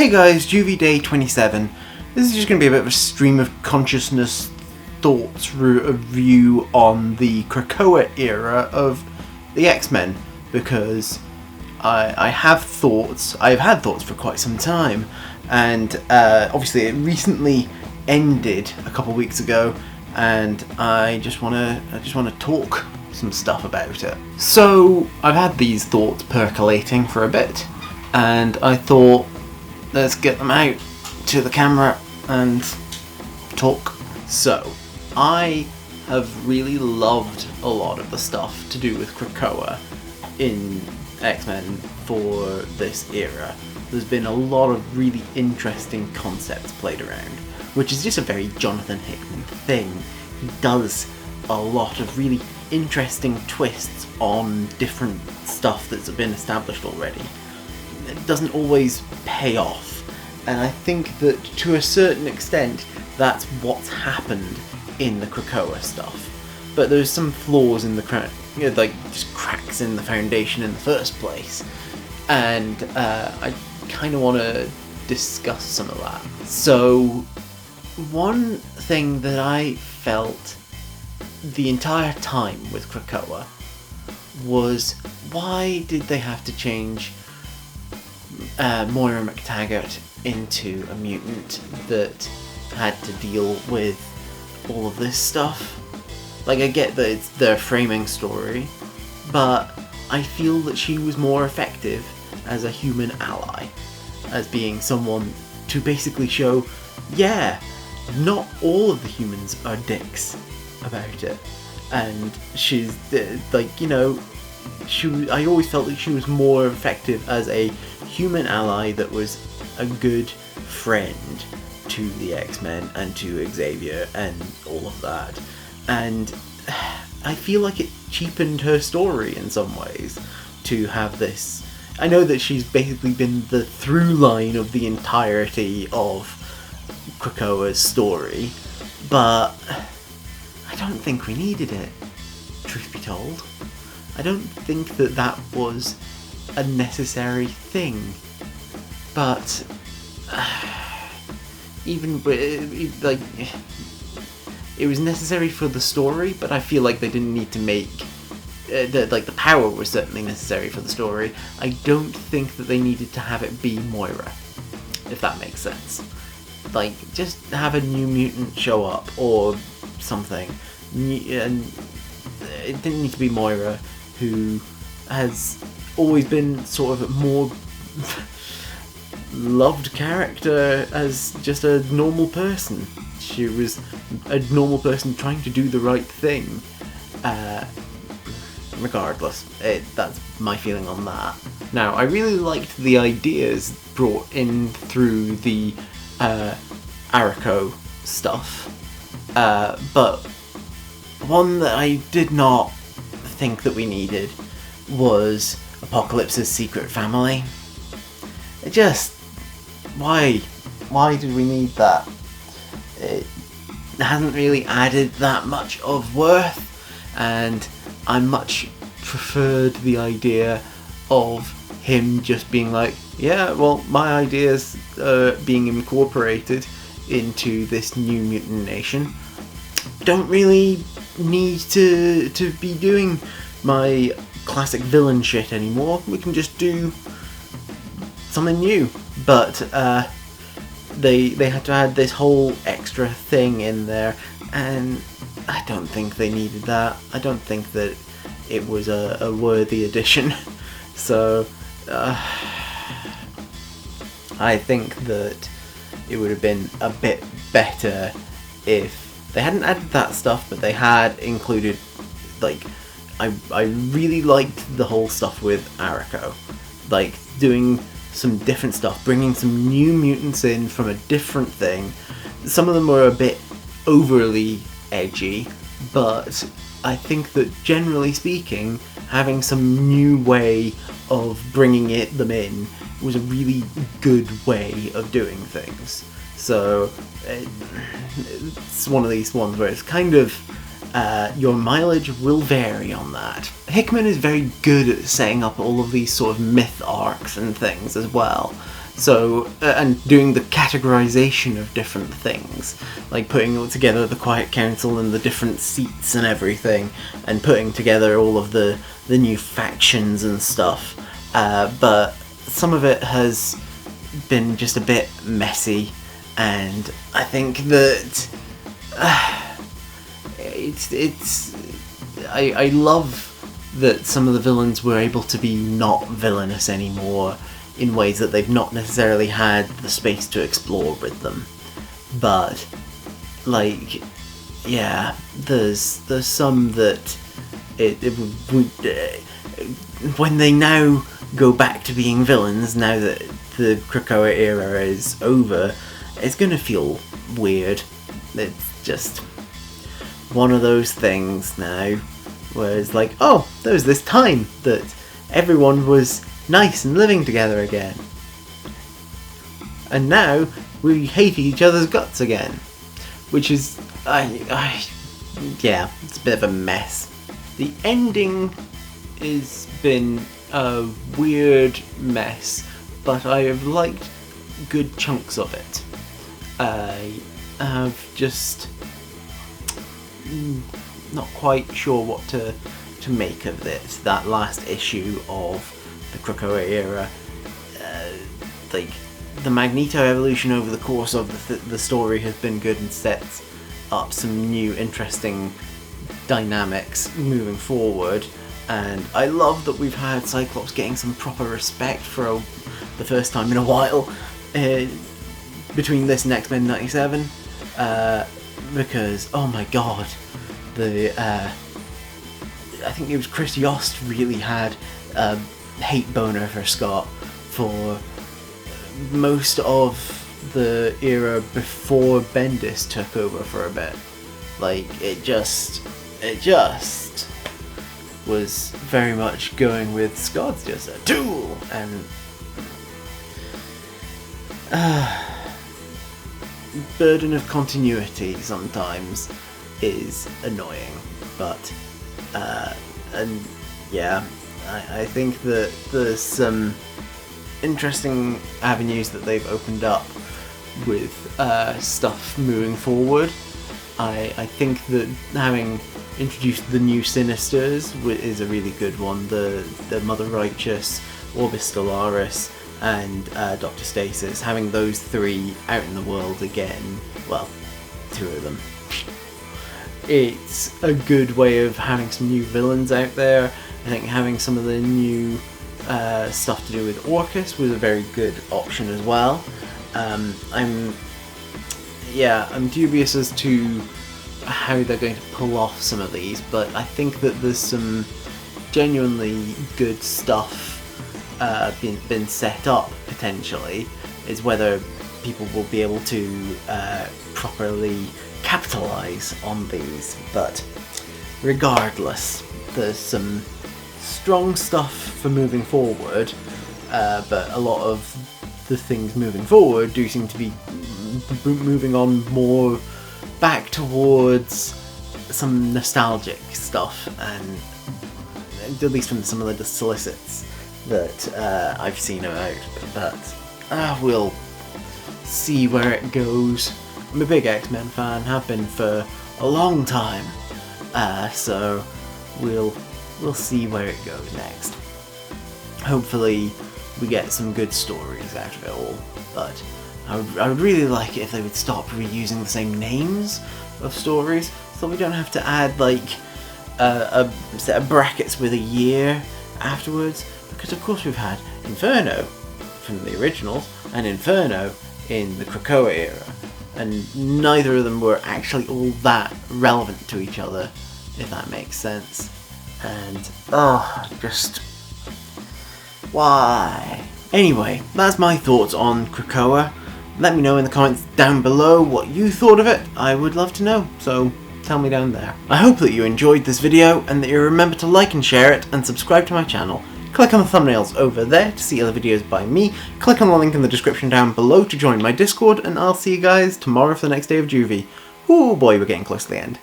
Hey guys, JuV Day 27. This is just going to be a bit of a stream of consciousness thoughts review on the Krakoa era of the X-Men, because I've had thoughts for quite some time, and obviously it recently ended a couple weeks ago, and I just want to talk some stuff about it. So I've had these thoughts percolating for a bit, and I thought, let's get them out to the camera and talk. So, I have really loved a lot of the stuff to do with Krakoa in X-Men for this era. There's been a lot of really interesting concepts played around, which is just a very Jonathan Hickman thing. He does a lot of really interesting twists on different stuff that's been established already. It doesn't always pay off, and I think that to a certain extent that's what's happened in the Krakoa stuff. But there's some flaws in the like just cracks in the foundation in the first place, and I kind of want to discuss some of that. So one thing that I felt the entire time with Krakoa was, why did they have to change Moira McTaggart into a mutant that had to deal with all of this stuff? Like, I get that it's their framing story, but I feel that she was more effective as a human ally, as being someone to basically show, yeah, not all of the humans are dicks about it, and she's like, you know, I always felt that she was more effective as a human ally that was a good friend to the X-Men and to Xavier and all of that. And I feel like it cheapened her story in some ways to have this. I know that she's basically been the through line of the entirety of Krakoa's story, but I don't think we needed it, truth be told. I don't think that that was a necessary thing, but even like, it was necessary for the story, but I feel like they didn't need to make the power was certainly necessary for the story. I don't think that they needed to have it be Moira, if that makes sense. Like, just have a new mutant show up or something, and it didn't need to be Moira, who has always been sort of a more loved character as just a normal person. She was a normal person trying to do the right thing. Regardless, that's my feeling on that. Now, I really liked the ideas brought in through the Arako stuff, but one that I did not think that we needed was Apocalypse's secret family. It just, why did we need that? It hasn't really added that much of worth, and I much preferred the idea of him just being like, yeah, well, my ideas are being incorporated into this new mutant nation. Don't really need to be doing my classic villain shit anymore. We can just do something new. But they had to add this whole extra thing in there, and I don't think they needed that. I don't think that it was a worthy addition. So I think that it would have been a bit better if they hadn't added that stuff, but they had included, like, I really liked the whole stuff with Arako, like doing some different stuff, bringing some new mutants in from a different thing. Some of them were a bit overly edgy, but I think that generally speaking, having some new way of bringing them in was a really good way of doing things. So it's one of these ones where it's kind of your mileage will vary on that. Hickman is very good at setting up all of these sort of myth arcs and things as well. So, and doing the categorization of different things, like putting all together the Quiet Council and the different seats and everything, and putting together all of the new factions and stuff. But some of it has been just a bit messy, and I think that I love that some of the villains were able to be not villainous anymore in ways that they've not necessarily had the space to explore with them. But, like, yeah, there's some that when they now go back to being villains, now that the Krakoa era is over, it's gonna feel weird. It's just one of those things now, where it's like, oh, there was this time that everyone was nice and living together again, and now we hate each other's guts again, which is, yeah, it's a bit of a mess. The ending has been a weird mess, but I have liked good chunks of it. I have just not quite sure what to make of this. That last issue of the Krakoa era, like, the Magneto evolution over the course of the story has been good and sets up some new interesting dynamics moving forward, and I love that we've had Cyclops getting some proper respect for the first time in a while between this and X-Men 97, because, oh my god, I think it was Chris Yost really had a hate boner for Scott for most of the era before Bendis took over for a bit. Like, it just was very much going with Scott's just a tool, and burden of continuity sometimes is annoying, but and yeah, I think that there's some interesting avenues that they've opened up with stuff moving forward. I think that having introduced the new Sinisters is a really good one. The Mother Righteous, Orbis Stellaris, and Dr. Stasis, having those three out in the world again, well, two of them. It's a good way of having some new villains out there. I think having some of the new stuff to do with Orcus was a very good option as well. I'm dubious as to how they're going to pull off some of these, but I think that there's some genuinely good stuff been set up potentially. Is whether people will be able to properly capitalize on these, but regardless, there's some strong stuff for moving forward, but a lot of the things moving forward do seem to be moving on more back towards some nostalgic stuff, and at least from some of the solicits that I've seen about, but we'll see where it goes. I'm a big X-Men fan, have been for a long time, so we'll see where it goes next. Hopefully we get some good stories out of it all, but I would really like it if they would stop reusing the same names of stories, so we don't have to add like a set of brackets with a year afterwards, because of course we've had Inferno from the originals and Inferno in the Krakoa era, and neither of them were actually all that relevant to each other, if that makes sense. And just why? Anyway, that's my thoughts on Krakoa. Let me know in the comments down below what you thought of it. I would love to know, so tell me down there. I hope that you enjoyed this video and that you remember to like and share it and subscribe to my channel. Click on the thumbnails over there to see other videos by me. Click on the link in the description down below to join my Discord, and I'll see you guys tomorrow for the next day of JuV. Oh boy, we're getting close to the end.